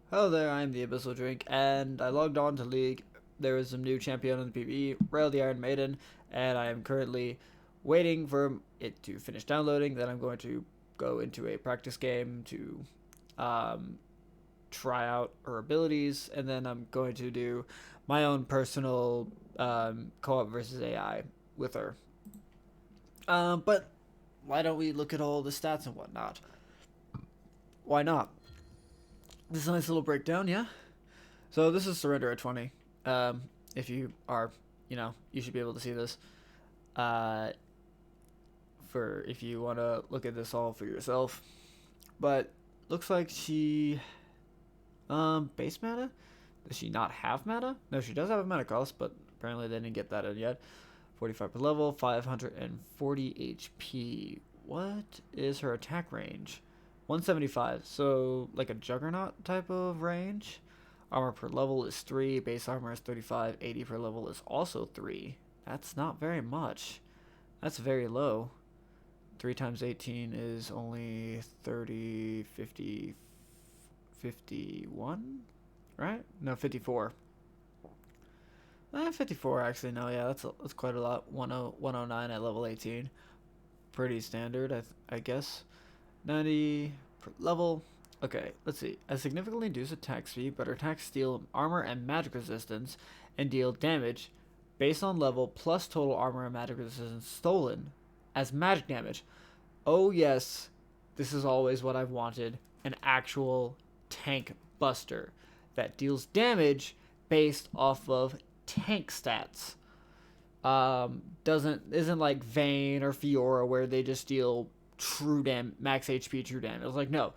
Hello there, I'm the Abyssal Drink, and I logged on to League. There is some new champion in the PvE, Rell the Iron Maiden, and I am currently waiting for it to finish downloading. Then I'm going to go into a practice game to um, try out her abilities, and then I'm going to do my own personal co-op versus AI with her. But why don't we look at all the stats and whatnot? Why not? This is a nice little breakdown, yeah? So this is surrender at 20. Um, if you are, you should be able to see this. Uh, for if you want to look at this all for yourself. But looks like she, base mana. Does she not have mana? No, she does have a mana cost, but apparently they didn't get that in yet. 45 per level, 540 HP. What is her attack range? 175. So like a juggernaut type of range. Armor per level is 3, base armor is 35, 80 per level is also 3. That's not very much. That's very low. 3 times 18 is only 30, 50, 51? Right? No, 54. 54 actually, no, yeah, that's quite a lot. 109 at level 18. Pretty standard, I guess. 90 per level. Okay, let's see. I significantly reduce attack speed, but her attacks steal armor and magic resistance and deal damage based on level plus total armor and magic resistance stolen as magic damage. Oh yes, this is always what I've wanted. An actual tank buster that deals damage based off of tank stats. Doesn't isn't like Vayne or Fiora where they just deal max HP true damage. It's like no,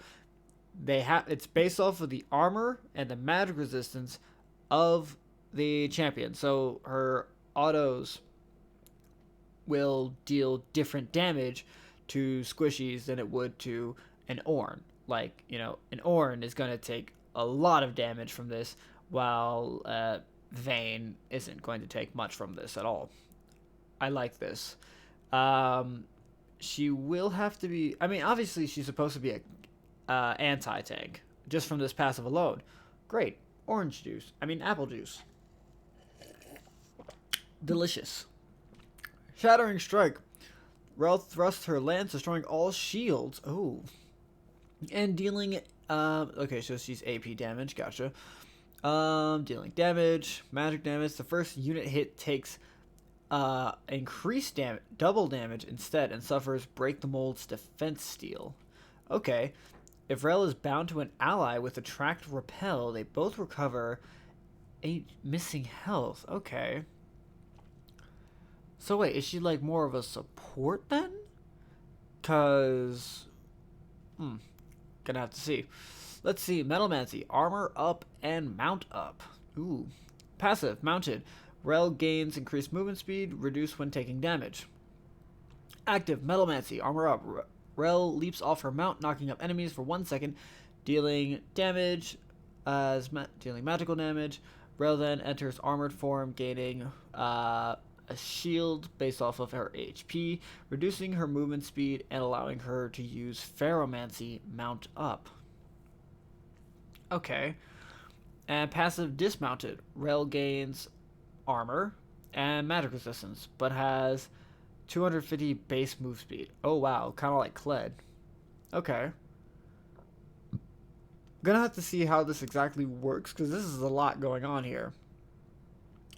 it's based off of the armor and the magic resistance of the champion. So her autos will deal different damage to squishies than it would to an Ornn. Like, an Ornn is going to take a lot of damage from this, while Vayne isn't going to take much from this at all. I like this. Um, she will have to be. I mean, obviously, she's supposed to be a anti-tank just from this passive alone. Great. Orange juice. I mean, apple juice. Delicious. Shattering Strike. Rell thrusts her lance, destroying all shields. Oh. And dealing. Okay, so she's AP damage. Gotcha. Dealing damage, magic damage. The first unit hit takes increased damage, double damage instead, and suffers Break the Mold's defense steal. Okay. If Rell is bound to an ally with Attract Repel, they both recover 8 missing health. Okay. So wait, is she like more of a support then? Cause, gonna have to see. Let's see, Metalmancy, armor up and mount up. Ooh. Passive, mounted. Rell gains increased movement speed, reduced when taking damage. Active, Metalmancy, armor up. Rell leaps off her mount, knocking up enemies for 1 second, dealing damage dealing magical damage. Rell then enters armored form, gaining a shield based off of her HP, reducing her movement speed and allowing her to use Ferromancy mount up. Okay. And passive dismounted. Rell gains armor and magic resistance, but has 250 base move speed. Oh wow, kind of like Kled. Okay. Gonna have to see how this exactly works because this is a lot going on here.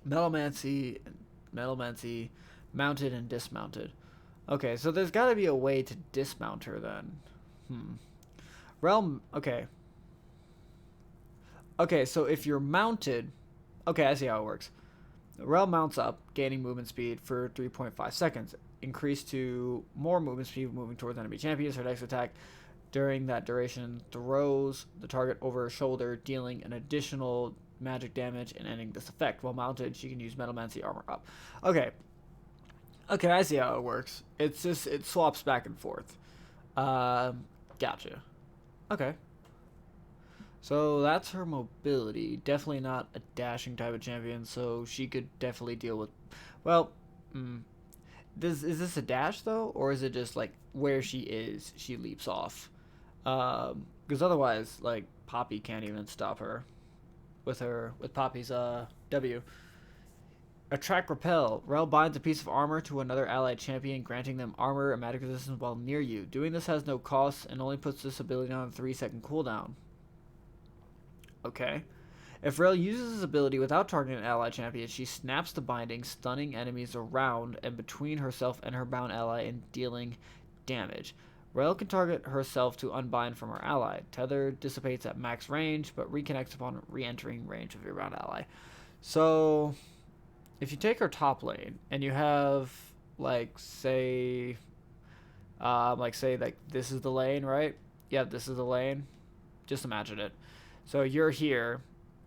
Metalmancy, mounted and dismounted. Okay, so there's got to be a way to dismount her then. Realm. Okay. Okay, so if you're mounted, okay, I see how it works. The Rell mounts up, gaining movement speed for 3.5 seconds. Increased to more movement speed moving towards enemy champions. Her next attack during that duration throws the target over her shoulder, dealing an additional magic damage and ending this effect. While mounted, she can use Metalmancy armor up. Okay. Okay, I see how it works. It's just, it swaps back and forth. Gotcha. Okay. So that's her mobility. Definitely not a dashing type of champion, so she could definitely deal with. Well, is this a dash though, or is it just like where she is, she leaps off? Because Because otherwise, like, Poppy can't even stop her with Poppy's W. Attract Repel. Rell binds a piece of armor to another allied champion, granting them armor and magic resistance while near you. Doing this has no cost and only puts this ability on a 3-second cooldown. Okay. If Rell uses his ability without targeting an allied champion, she snaps the binding, stunning enemies around and between herself and her bound ally and dealing damage. Rell can target herself to unbind from her ally. Tether dissipates at max range, but reconnects upon re-entering range of your bound ally. So, if you take her top lane and you have, like, say, this is the lane, right? Yeah, this is the lane. Just imagine it. So you're here,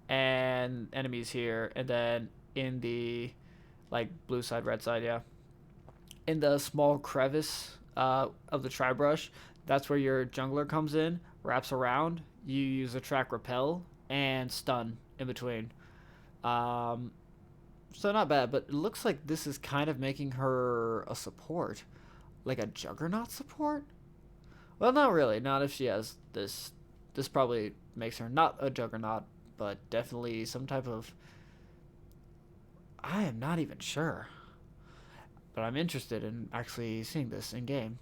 and enemies here, and then in the, like, blue side, red side, yeah. In the small crevice of the tri-brush, that's where your jungler comes in, wraps around, you use Attract Repel, and stun in between. So not bad, but it looks like this is kind of making her a support. Like a Juggernaut support? Well, not really. Not if she has this. This probably makes her not a Juggernaut, but definitely some type of... I am not even sure. But I'm interested in actually seeing this in game.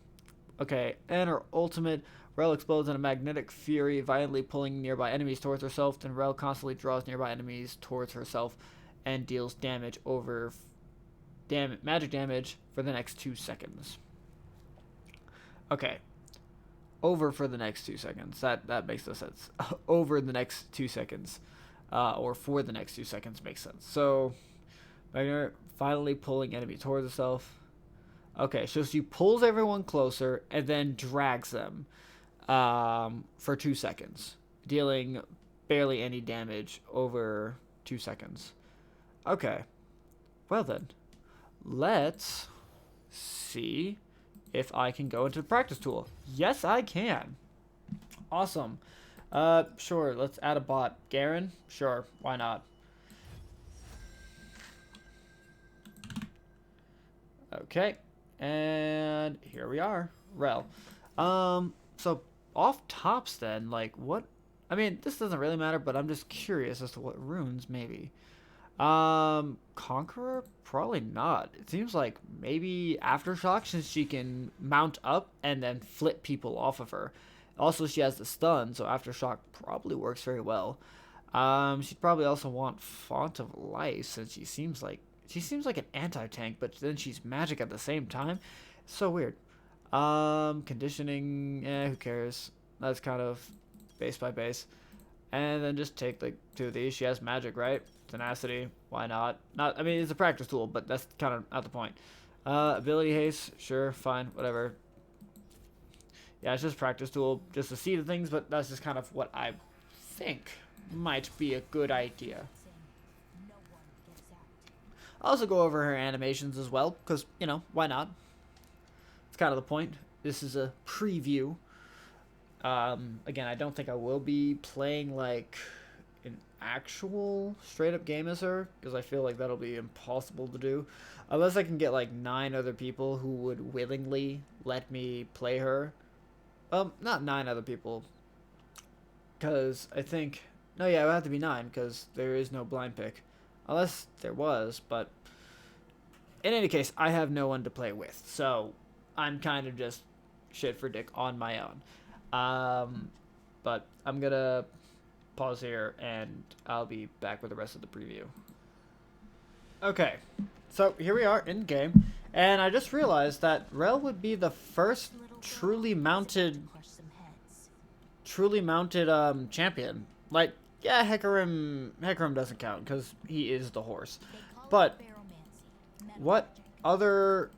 Okay, and her ultimate, Rell explodes in a magnetic fury, violently pulling nearby enemies towards herself. Then Rell constantly draws nearby enemies towards herself and deals damage over magic damage for the next 2 seconds. Okay. Over for the next 2 seconds. That makes no sense. Over the next 2 seconds. Or for the next 2 seconds makes sense. So, finally pulling enemy towards herself. Okay, so she pulls everyone closer and then drags them for 2 seconds, dealing barely any damage over 2 seconds. Okay, well then, let's see if I can go into the practice tool. Yes, I can. Awesome. Sure, let's add a bot. Garen? Sure, why not? Okay, and here we are. Rell. So off tops then, like what? I mean, this doesn't really matter, but I'm just curious as to what runes maybe. Conqueror? Probably not. It seems like maybe Aftershock, since she can mount up and then flip people off of her. Also, she has the stun, so Aftershock probably works very well. She'd probably also want Font of Life, since she seems like an anti-tank, but then she's magic at the same time. It's so weird. Conditioning, who cares? That's kind of base by base. And then just take like 2 of these. She has magic, right? Tenacity, why not? I mean, it's a practice tool, but that's kind of not the point. Ability haste, sure, fine, whatever. Yeah, it's just a practice tool, just to see the things, but that's just kind of what I think might be a good idea. I'll also go over her animations as well, because, you know, why not? It's kind of the point. This is a preview. Again, I don't think I will be playing, like, an actual straight-up game as her, because I feel like that'll be impossible to do. Unless I can get, like, 9 other people who would willingly let me play her. Not 9 other people. Because I think... No, yeah, it would have to be 9, because there is no blind pick. Unless there was, but... In any case, I have no one to play with, so I'm kind of just shit for dick on my own. But I'm gonna pause here, and I'll be back with the rest of the preview. Okay, so here we are in game, and I just realized that Rell would be the first truly mounted champion. Like, yeah, Hecarim doesn't count because he is the horse, but what other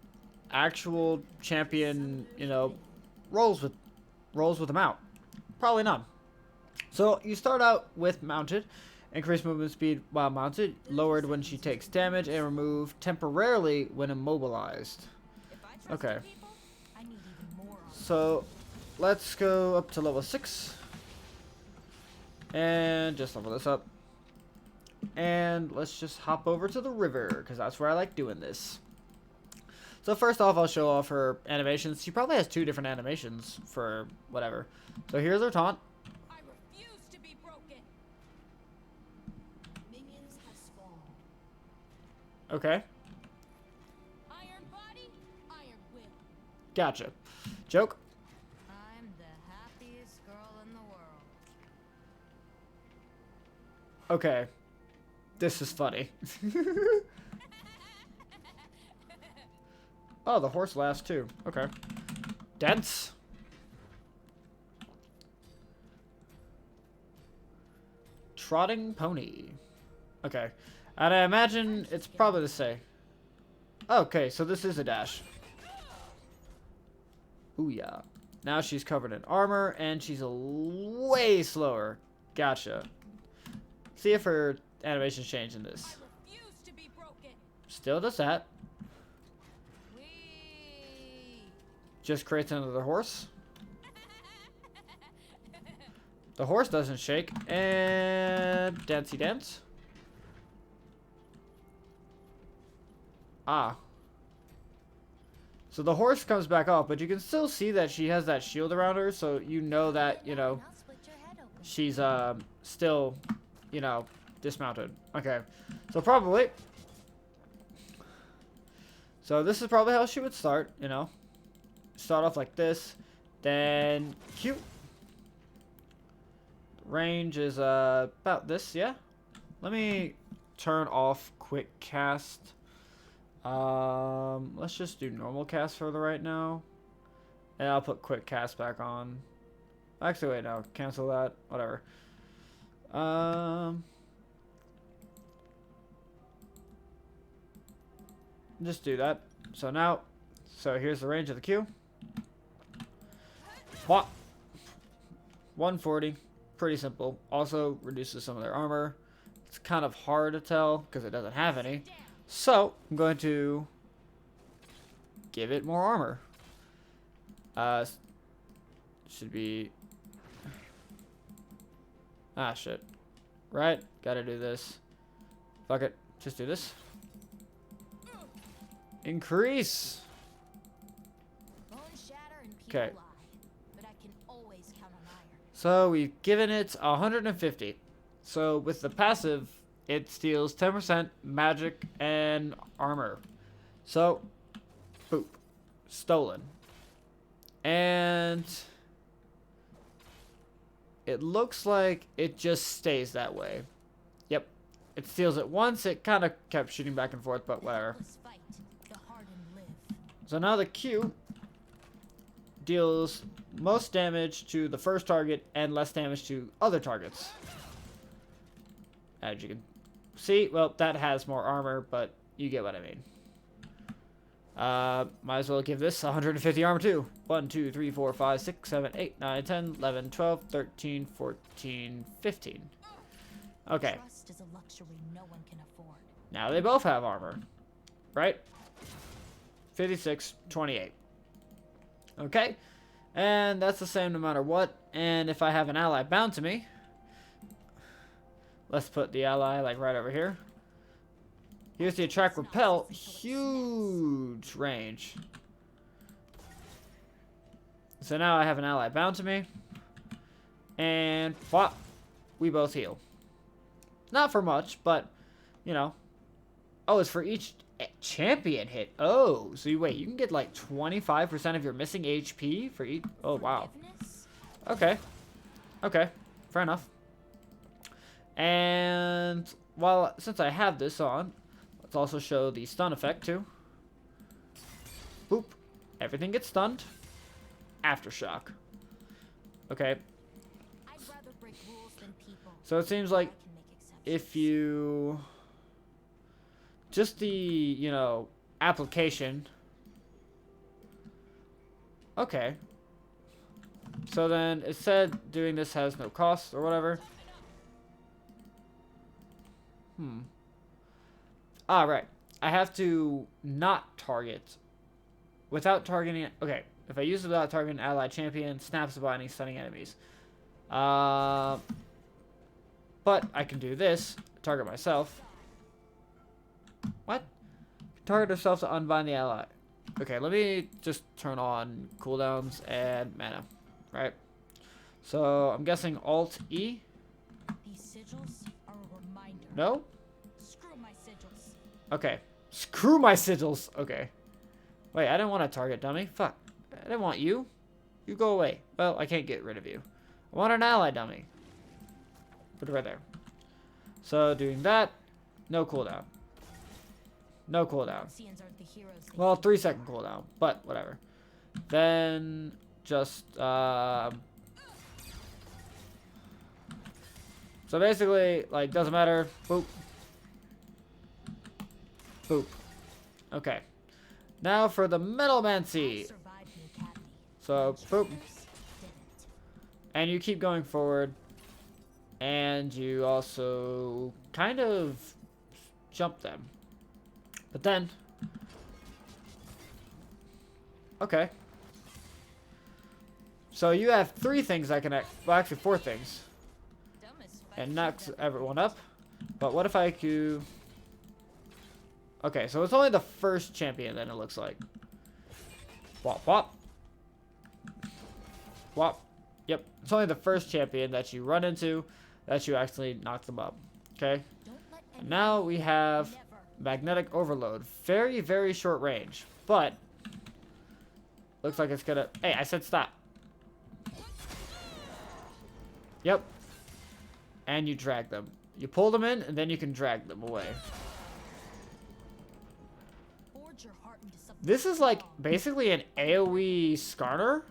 actual champion, you know, rolls with a mount? Probably none. So you start out with mounted, increase movement speed while mounted, lowered when she takes damage, and removed temporarily when immobilized. Okay. So let's go up to level 6. And just level this up. And let's just hop over to the river, because that's where I like doing this. So first off, I'll show off her animations. She probably has 2 different animations for whatever. So here's her taunt. Okay. Iron body, iron will. Gotcha. Joke. I'm the happiest girl in the world. Okay. This is funny. Oh, the horse lasts too. Okay. Dense. Trotting pony. Okay. And I imagine it's probably the same. Okay, so this is a dash. Ooh, yeah. Now she's covered in armor, and she's way slower. Gotcha. See if her animation's changed in this. I refuse to be broken. Still does that. Whee! Just creates another horse. The horse doesn't shake. And dancey dance. Ah. So the horse comes back off, but you can still see that she has that shield around her, so you know that, you know, she's still, you know, dismounted. Okay. So probably. So this is probably how she would start, you know. Start off like this. Then Q. Range is about this, yeah. Let me turn off quick cast. Let's just do normal cast for the right now. And I'll put quick cast back on. Actually, wait, no. Cancel that. Whatever. Just do that. So now, so here's the range of the Q. What? 140. Pretty simple. Also reduces some of their armor. It's kind of hard to tell because it doesn't have any. So I'm going to give it more armor. Should be. Ah, shit. Right? Gotta do this. Fuck it. Just do this. Increase. Okay. But I can always count on iron. So we've given it 150. So with the passive, it steals 10% magic and armor. So, boop. Stolen. And it looks like it just stays that way. Yep. It steals it once. It kind of kept shooting back and forth, but whatever. Fight, the hardened live. So now the Q deals most damage to the first target and less damage to other targets. As you can see, well, that has more armor, but you get what I mean. Might as well give this 150 armor too. 1, 2, 3, 4, 5, 6, 7, 8, 9, 10, 11, 12, 13, 14, 15. Okay. Trust is a luxury no one can afford. Now they both have armor. Right? 56, 28. Okay. And that's the same no matter what. And if I have an ally bound to me, let's put the ally like right over here. Here's the attract repel. Huge range. So now I have an ally bound to me. And pop. We both heal. Not for much, but, you know. Oh, it's for each champion hit. Oh, so you wait. You can get like 25% of your missing HP for each. Oh, wow. Okay. Okay. Fair enough. And since I have this on, let's also show the stun effect too. Boop. Everything gets stunned. Aftershock. Okay. I'd rather break rules than people. So it seems like I can make exceptions. if you just the, you know, application. Okay. So then it said doing this has no cost or whatever. Right. I have to not target without targeting. Okay. If I use it without targeting an allied champion, snaps the binding, stunning enemies. But I can do this. Target myself. What? Target herself to unbind the ally. Okay, let me just turn on cooldowns and mana. Right? So I'm guessing Alt E. These sigils are a reminder. No? Screw my sigils. Okay. Screw my sigils. Okay. Wait, I didn't want to target, dummy. Fuck. I didn't want you. You go away. Well, I can't get rid of you. I want an ally, dummy. Put it right there. So, doing that. No cooldown. No cooldown. Well, 3-second cooldown. But, whatever. Then, just, so basically, like, doesn't matter. Boop. Boop. Okay. Now for the Metalmancy. So, boop. And you keep going forward. And you also kind of jump them. But then... Okay. So you have 3 things I can... Well, actually 4 things. And knocks everyone up. But what if I do... Okay, so it's only the first champion then it looks like. Wop, wop. Wop. Yep. It's only the first champion that you run into that you actually knock them up. Okay? And now we have magnetic overload. Very, very short range. But looks like it's gonna... Hey, I said stop. Yep. And you drag them. You pull them in, and then you can drag them away. This is like basically an AoE Skarner.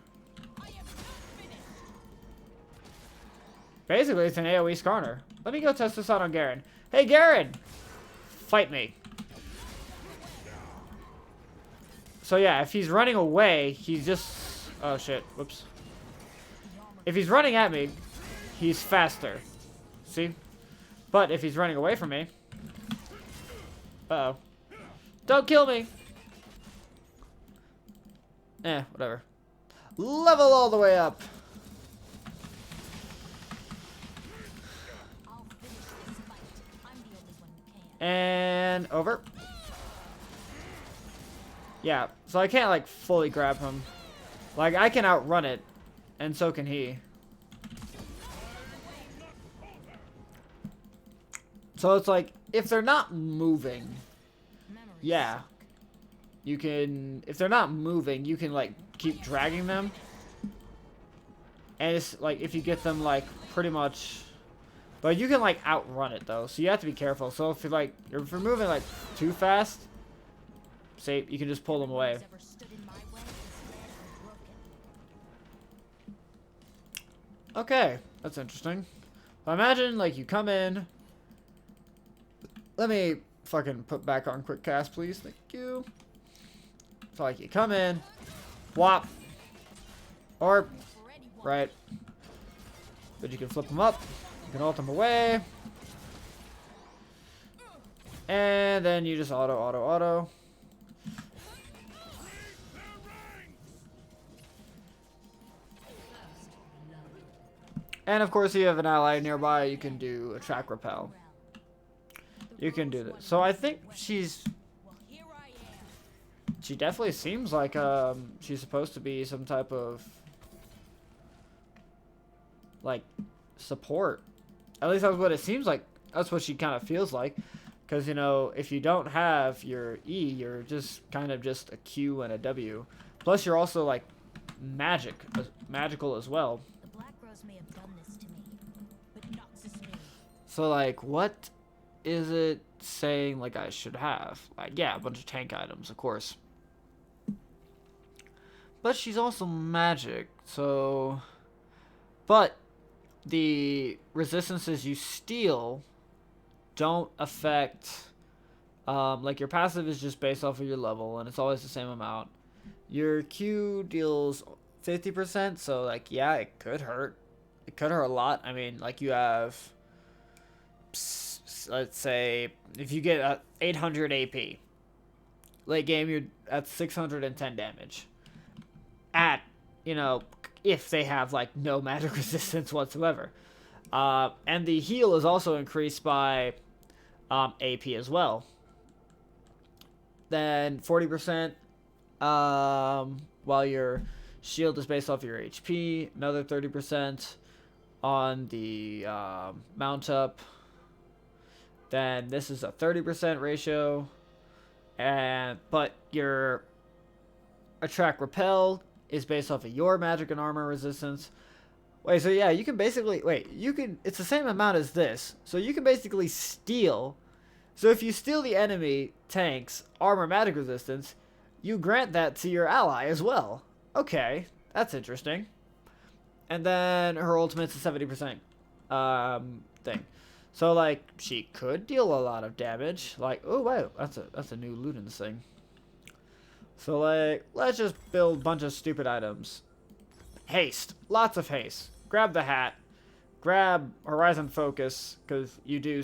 Basically, it's an AoE Skarner. Let me go test this out on Garen. Hey, Garen! Fight me. So yeah, if he's running away, he's just... Oh shit, whoops. If he's running at me, he's faster. See? But if he's running away from me... Uh-oh. Don't kill me! Whatever. Level all the way up. And over. Yeah, so I can't like fully grab him. Like I can outrun it, and so can he. So it's like if they're not moving, yeah. You can, if they're not moving, you can like keep dragging them. And it's like if you get them like pretty much, but you can like outrun it though. So you have to be careful. So if you're like, if you're moving like too fast, say you can just pull them away. Okay, that's interesting. Well, imagine like you come in. Let me fucking put back on quick cast, please. Thank you. So like you come in, whop, or right, but you can flip them up, you can ult them away, and then you just auto. And of course, if you have an ally nearby, you can do a track repel. You can do this. So I think she definitely seems like she's supposed to be some type of like support. At least that's what it seems like. That's what she kind of feels like. Because, you know, if you don't have your E, you're just kind of just a Q and a W. Plus, you're also like magical as well. The Black Rose may have done this to me, but not to me. So like, what is it saying like I should have? Like, yeah, a bunch of tank items, of course. But she's also magic, so... But the resistances you steal don't affect... like, your passive is just based off of your level, and it's always the same amount. Your Q deals 50%, so, like, yeah, it could hurt. It could hurt a lot. I mean, like, you have... Let's say, if you get 800 AP. Late game, you're at 610 damage. At, you know, if they have, like, no magic resistance whatsoever. And the heal is also increased by AP as well. Then 40%, while your shield is based off your HP. Another 30% on the mount up. Then this is a 30% ratio. but your attract repel is based off of your magic and armor resistance. Wait, so yeah, you can basically it's the same amount as this. So you can basically steal. So if you steal the enemy tank's armor magic resistance, you grant that to your ally as well. Okay, that's interesting. And then her ultimate's a 70% thing. So like she could deal a lot of damage. Like, oh wow, that's a new loot in this thing. So like, let's just build a bunch of stupid items. Haste, lots of haste. Grab the hat. Grab Horizon Focus, because you do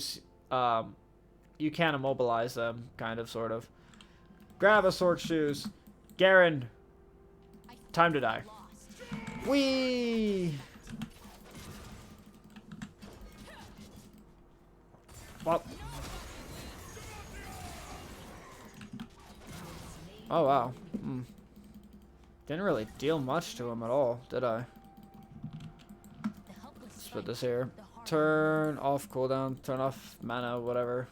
you can immobilize them, kind of, sort of. Grab a Sword Shoes. Garen, time to die. Whee! Well. Oh, wow. Didn't really deal much to him at all, did I? Let's put this here. Turn off cooldown, turn off mana, whatever.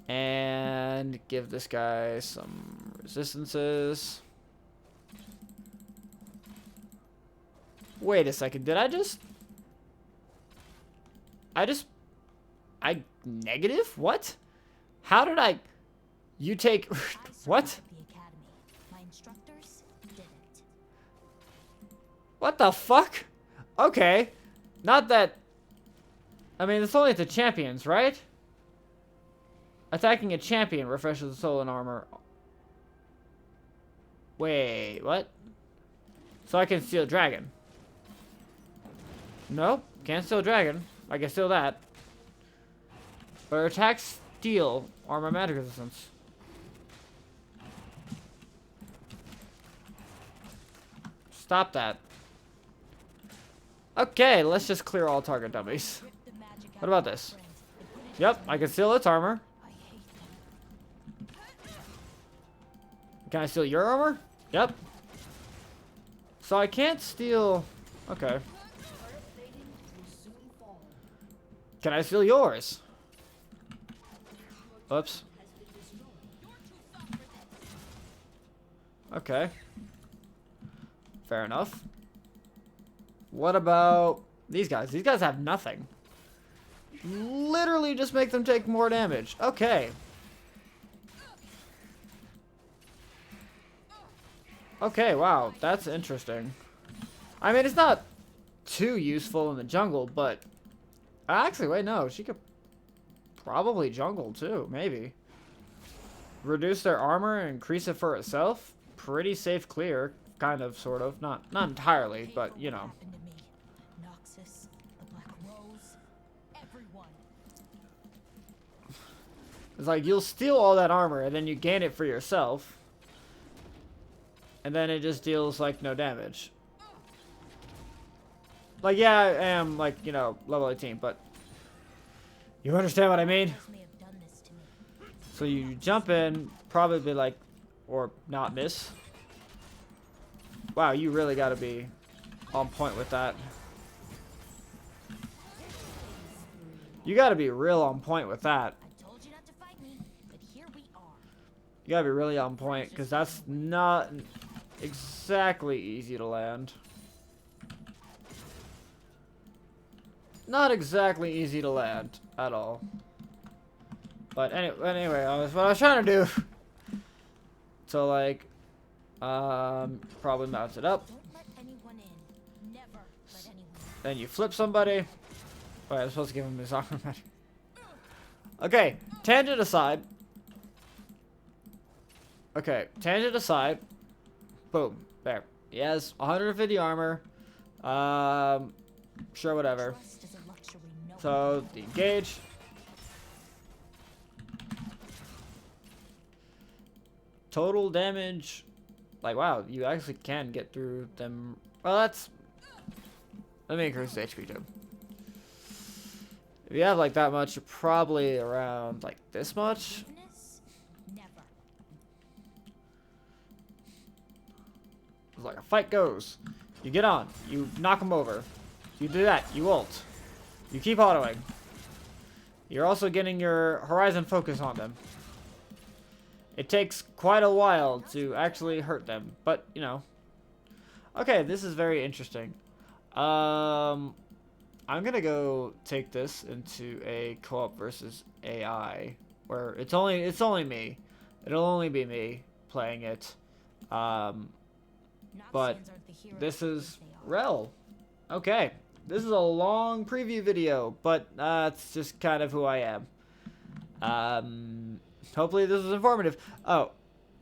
And give this guy some resistances. Wait a second, did I negative? What? How did I... You take... What? What the fuck? Okay. Not that... I mean, it's only the champions, right? Attacking a champion refreshes the soul and armor. Wait, what? So I can steal dragon. Nope, can't steal dragon. I can steal that. But attack steal armor magic resistance. Stop that. Okay, let's just clear all target dummies. What about this? Yep, I can steal its armor. Can I steal your armor? Yep. So I can't steal... Okay. Can I steal yours? Oops. Okay. Fair enough. What about these guys? These guys have nothing. Literally just make them take more damage. Okay. Okay, wow. That's interesting. I mean, it's not too useful in the jungle, but... Actually, wait, no. She could probably jungle, too. Maybe. Reduce their armor and increase it for itself. Pretty safe clear. Kind of, sort of. Not entirely, but, you know. It's like, you'll steal all that armor, and then you gain it for yourself. And then it just deals, like, no damage. Like, yeah, I am, like, you know, level 18, but... You understand what I mean? So you jump in, probably, like... Or not miss. Wow, you really gotta be on point with that. You gotta be real on point with that. You gotta be really on point, because that's not exactly easy to land. Not exactly easy to land at all. But anyway, what I was trying to do. So like, probably mounts it up. Then you flip somebody. Oh, I'm supposed to give him his armor magic. Okay, tangent aside. Okay, tangent aside. Boom, there. He has 150 armor. Sure, whatever. So, the engage. Total damage. Like, wow, you actually can get through them. Well, that's... Let me increase the HP too. If you have, like, that much, you're probably around, like, this much. Like a fight goes. You get on. You knock them over. You do that. You ult. You keep autoing. You're also getting your Horizon Focus on them. it takes quite a while to actually hurt them. But, you know. Okay, this is very interesting. I'm gonna go take this into a co-op versus AI, where it's only me. It'll only be me playing it. Um, but Noxians aren't the heroes this you is think they are. Rell. Okay, this is a long preview video, but it's just kind of who I am. Hopefully this is informative. Oh,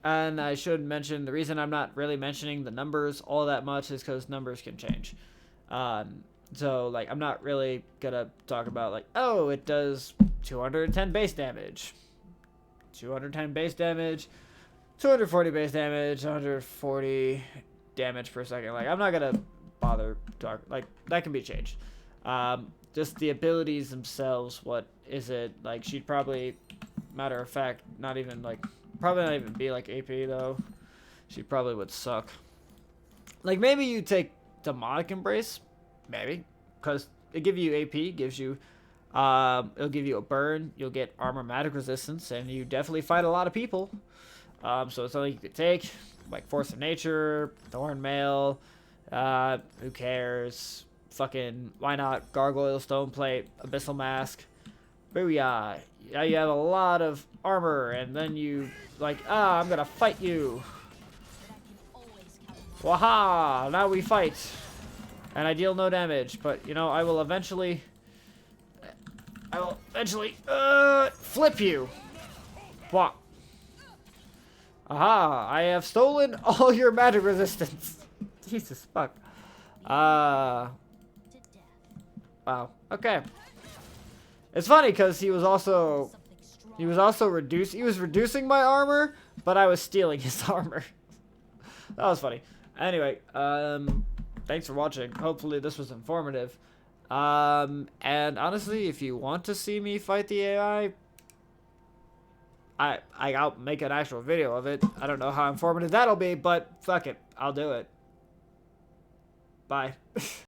and I should mention the reason I'm not really mentioning the numbers all that much is because numbers can change. So, like, I'm not really gonna talk about, like, oh, it does 210 base damage, 210 base damage, 240 base damage, 140 damage per second. Like, I'm not gonna bother talk. Like, that can be changed. Just the abilities themselves. What is it? Like, she'd probably, matter of fact, not even, like, probably not even be, like, AP, though. She probably would suck. Like, maybe you take Demonic Embrace. Maybe. Because it gives you AP, gives you, it'll give you a burn, you'll get armor magic resistance, and you definitely fight a lot of people. So it's something you could take, like Force of Nature, Thorn Mail, who cares? Fucking, why not? Gargoyle, Stone Plate, Abyssal Mask. Booyah. Now you have a lot of armor, and then you, like, I'm gonna fight you. But I can always count on Waha! Now we fight. And I deal no damage, but, you know, I will eventually flip you. What? Aha, I have stolen all your magic resistance. Jesus fuck. to death. Wow. Okay. It's funny because he was also Something strong. he was reducing my armor, but I was stealing his armor. That was funny. Anyway, thanks for watching. Hopefully this was informative. And honestly, if you want to see me fight the AI, I'll make an actual video of it. I don't know how informative that'll be, but fuck it. I'll do it. Bye.